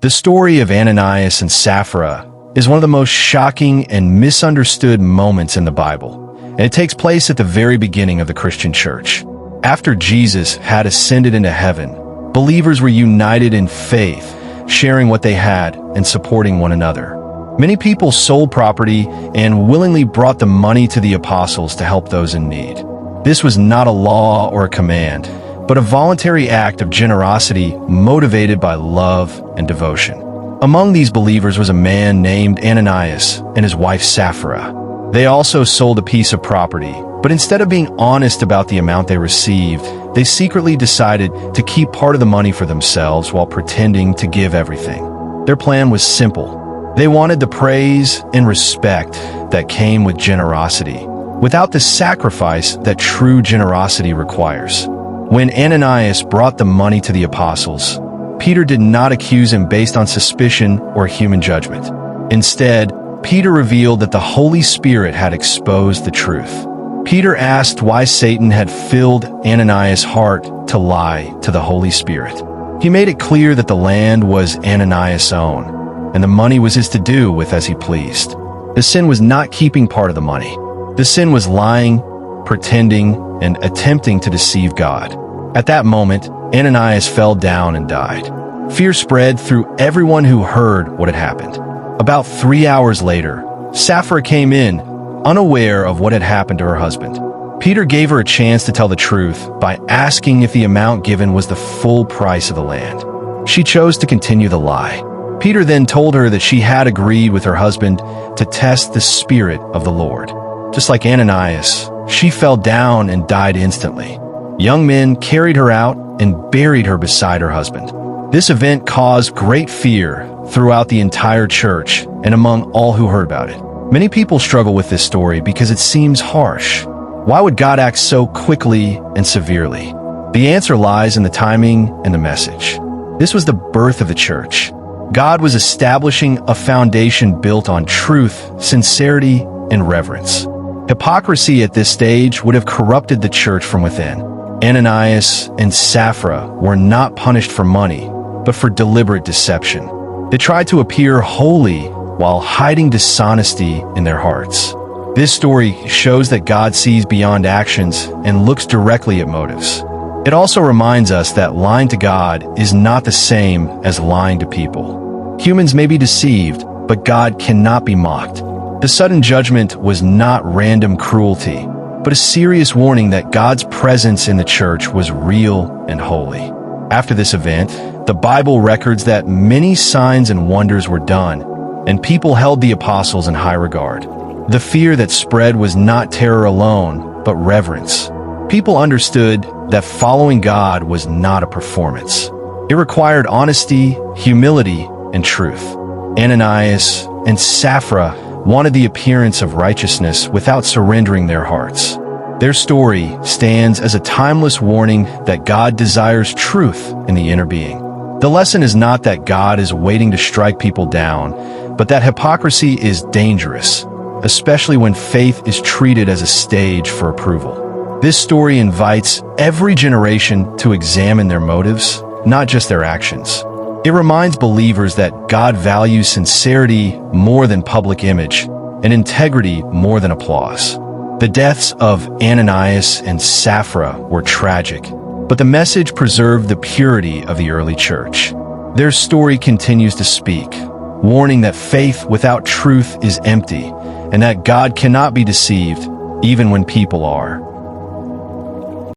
The story of Ananias and Sapphira is one of the most shocking and misunderstood moments in the Bible, and it takes place at the very beginning of the Christian church. After Jesus had ascended into heaven, believers were united in faith, sharing what they had and supporting one another. Many people sold property and willingly brought the money to the apostles to help those in need. This was not a law or a command, but a voluntary act of generosity motivated by love and devotion. Among these believers was a man named Ananias and his wife Sapphira. They also sold a piece of property, but instead of being honest about the amount they received, they secretly decided to keep part of the money for themselves while pretending to give everything. Their plan was simple. They wanted the praise and respect that came with generosity, without the sacrifice that true generosity requires. When Ananias brought the money to the apostles, Peter did not accuse him based on suspicion or human judgment. Instead, Peter revealed that the Holy Spirit had exposed the truth. Peter asked why Satan had filled Ananias' heart to lie to the Holy Spirit. He made it clear that the land was Ananias' own, and the money was his to do with as he pleased. The sin was not keeping part of the money. The sin was lying, pretending, and attempting to deceive God. At that moment, Ananias fell down and died. Fear spread through everyone who heard what had happened. About 3 hours later, Sapphira came in, unaware of what had happened to her husband. Peter gave her a chance to tell the truth by asking if the amount given was the full price of the land. She chose to continue the lie. Peter then told her that she had agreed with her husband to test the Spirit of the Lord. Just like Ananias, she fell down and died instantly. Young men carried her out and buried her beside her husband. This event caused great fear throughout the entire church and among all who heard about it. Many people struggle with this story because it seems harsh. Why would God act so quickly and severely? The answer lies in the timing and the message. This was the birth of the church. God was establishing a foundation built on truth, sincerity, and reverence. Hypocrisy at this stage would have corrupted the church from within. Ananias and Sapphira were not punished for money, but for deliberate deception. They tried to appear holy while hiding dishonesty in their hearts. This story shows that God sees beyond actions and looks directly at motives. It also reminds us that lying to God is not the same as lying to people. Humans may be deceived, but God cannot be mocked. The sudden judgment was not random cruelty, but a serious warning that God's presence in the church was real and holy. After this event, the Bible records that many signs and wonders were done, and people held the apostles in high regard. The fear that spread was not terror alone, but reverence. People understood that following God was not a performance. It required honesty, humility, and truth. Ananias and Sapphira wanted the appearance of righteousness without surrendering their hearts. Their story stands as a timeless warning that God desires truth in the inner being. The lesson is not that God is waiting to strike people down, but that hypocrisy is dangerous, especially when faith is treated as a stage for approval. This story invites every generation to examine their motives, not just their actions. It reminds believers that God values sincerity more than public image and integrity more than applause. The deaths of Ananias and Sapphira were tragic, but the message preserved the purity of the early church. Their story continues to speak, warning that faith without truth is empty and that God cannot be deceived even when people are.